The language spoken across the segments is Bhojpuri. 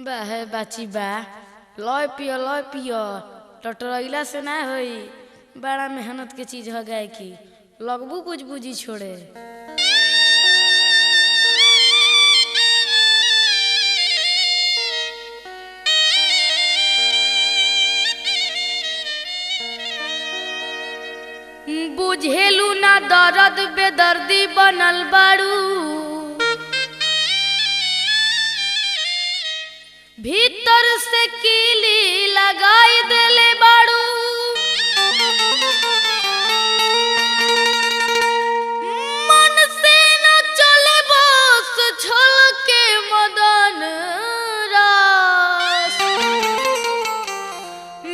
बा है बाची बा लय पियो टटरैला से ना होई। बड़ा मेहनत के चीज हो गए कि लगबू कुछ बुझी छोड़े। बुझेलू ना दर्द बेदर्दी बनल बाड़ू, भीतर से कीली लगाई देले बाड़ू। मन से न चले बस छल के मदन रास,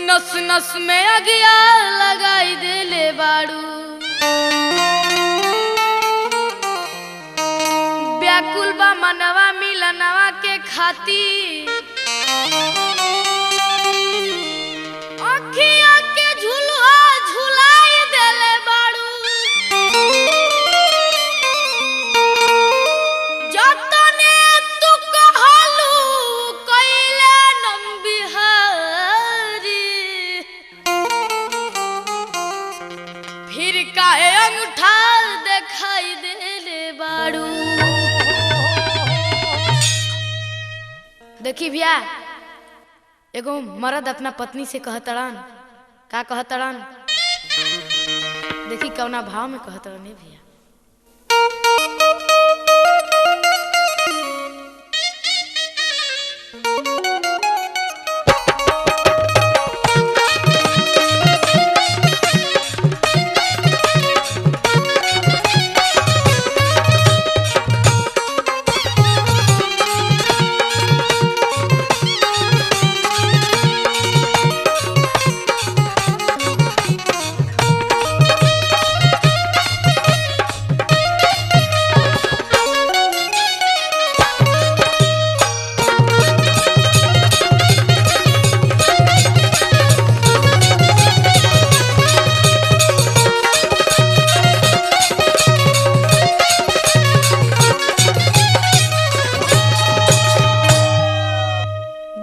नस नस में अगिया लगाई देले बाड़ू। व्याकुल बा मनवा मिलनवा के खातिर, अखिया के झुलुआ झुलाई देले बाड़ू। जतने तू कहलू कइले नम बिहारी, फिर काहे अंगूठा दिखाई देले बाड़ू। देखी भैया, एगो मर्द अपना पत्नी से कहतड़न, का कहतड़न देखी कौना भाव में कहतड़न भैया।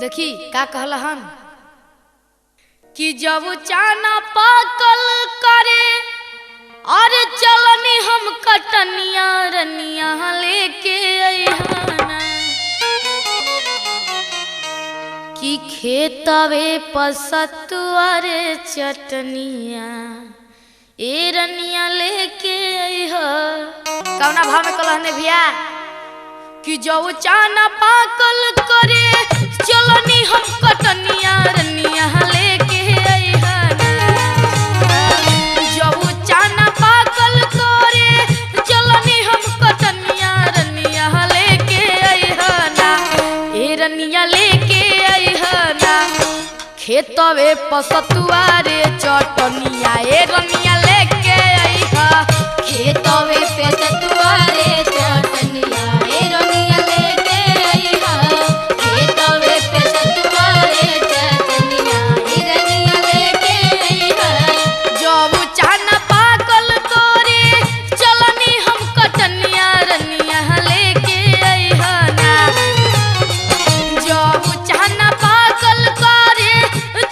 देखी का कहला हम कि जब चाना पाकल करे और चलनी हम कटनिया रनिया लेके अइहाना, कि खेतवे पसतुआरे चटनिया ए रनिया लेके अइहा। कौना भाव में कहला भैया कि जब चाना पाकल करे चलनी हम कटनिया रनिया लेके अइहाना। जब चाना पाकल करे चलनी हम कटनिया रनिया लेके अइहाना, ए रनिया लेके अइहाना। खेतवे पसतुआरे चटनिया ए रनिया लेके अइहा। खेतवे पसतुआरे चटनिया ए रनिया लेके अइहा। खेतवे पसतुआरे चटनिया ए रनिया लेके अइहा। जब चाना पाकल करे चलनी हम कटनिया रनिया लेके अइहाना। जब चाना पाकल करे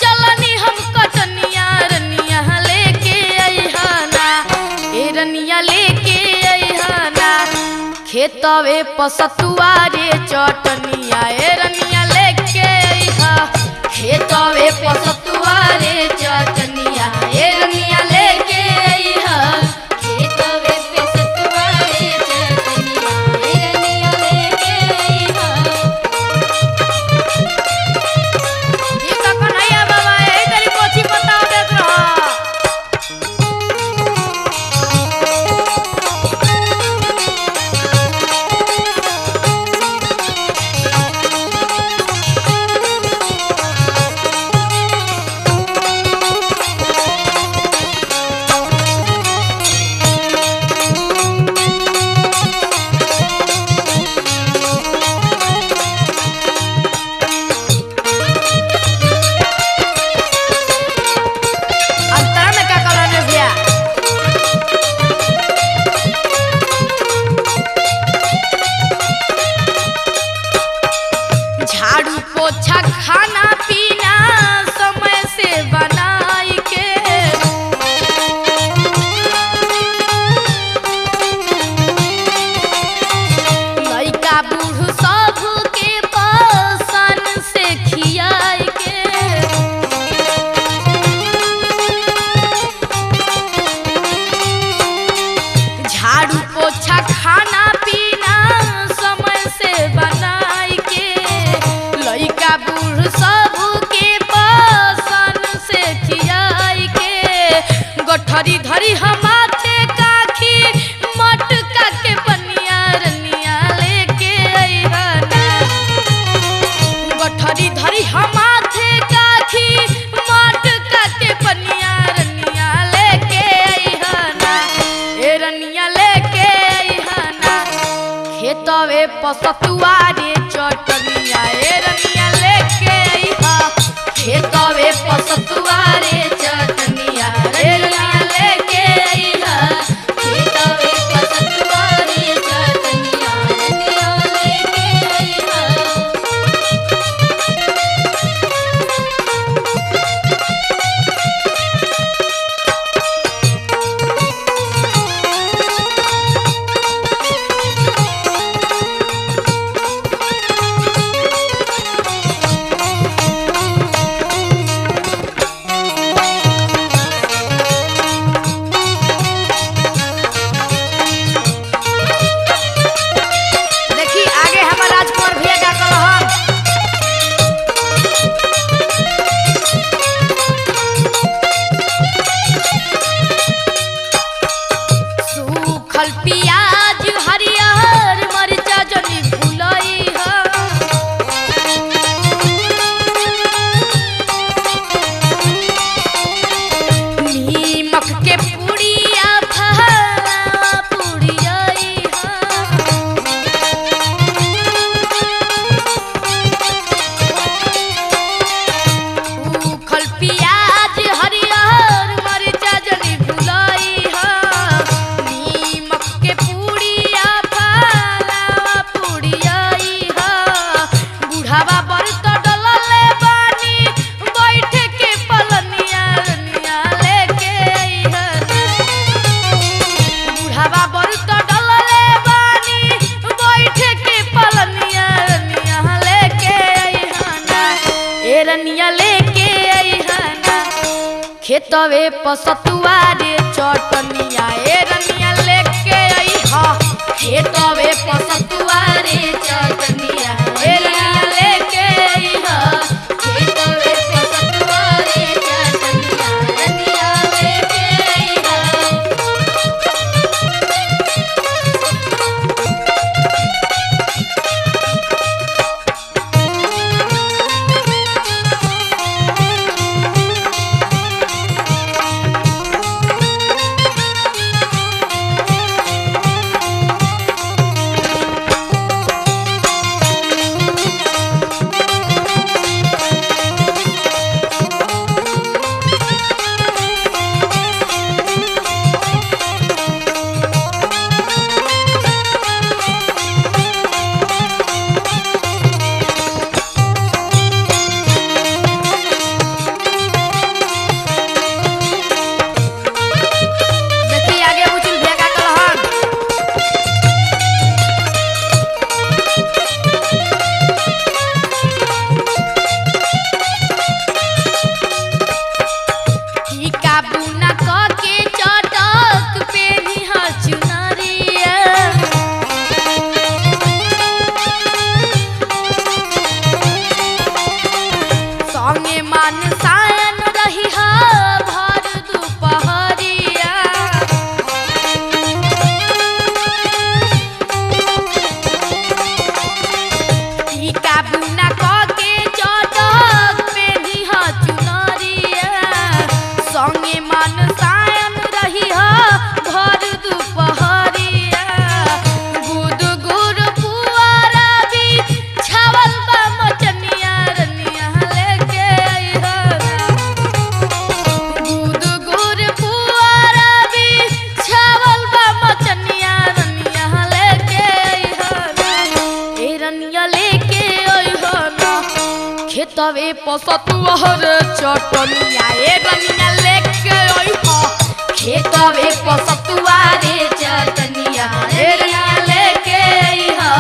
चलनी हम कटनिया रनिया लेके अइहाना, ए रनिया लेके अइहाना। खेतवे पसतुआरे चटनिया ए रनिया लेके अइहा। खेतवे पसतुआरे चटनिया ए रनिया लेके अइहा। खेतवे पसतुआरे चटनिया ए रनिया लेके अइहा। ये का कन्हैया बाबा ए तेरी पोछी बताओ देत रहा। पोछा खाना पीना समय से बनाई के लइका बूढ़ सब के पसन से खियाई के झाड़ू पोछा खाना पीना समय से बनाई के लइका बूढ़ सब के पसन से खियाई के गठरी धरी हमाथे काखी मटका के बनिया रनिया लेके अइहना गठरी धरी हमाथे काखी मटका के बनिया रनिया लेके अइहना ए रनिया लेके अइहना खेतवे पसतुआ रे चटनिया ए रनिया लेके अइहा खेतवे पसतुआ रे चटनिया ए रनिया लेके अइहा खेतवे पसतुआ रे चटनिया रनिया लेके अइहा देखी आगे हमर राजकुमार भैया का कहल सूखल प्याज हरियर मरचा जनी भुलई नीमक के पुड़िया फला पुड़ियई सूखल प्याज हरियर मरचा जनी भुलई नीमक के पुड़िया फला पुड़ियई बुढ़ावा बरत डलले बानी बैठ के पलनिया रनिया लेके अइहना बुढ़ावा बरत डलले बानी बैठ के पलनिया रनिया लेके अइहना ए रनिया लेके अइहना खेतवे पसतुआ रे चटनिया ए रनिया लेके अइहा खेतवे पसतुआ रे चटनिया ए रनिया लेके अइहा खेतवे पसतुआ रे चटनिया रनिया लेके अइहा खेतवे पसतुआर चटनिया ए रनिया लेके अइहा खेतवे पसतुआरे चटनिया ए रनिया लेके अइहा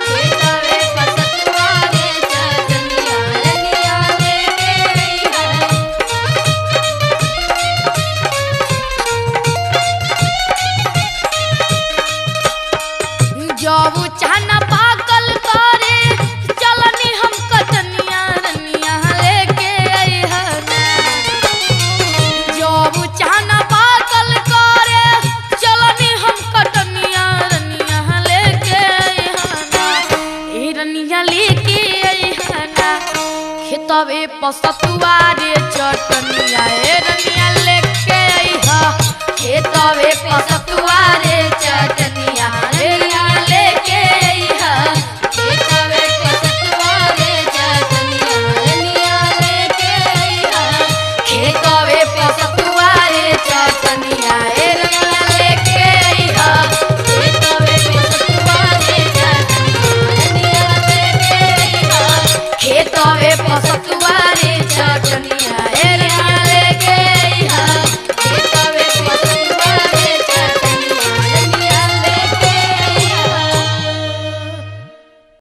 खेतवे पसतुआरे चटनिया रनिया लेके अइहा जब चाहना पाकल करे चलनी हम कटनिया रनिया लेके अइहा जब चाहना पाकल करे चलनी हम कटनिया रनिया लेके अइहा ए रनिया लेके अइहा खेतवे पसतुआरे चटनिया ए रनिया लेके अइहा खेतवे पसतुआ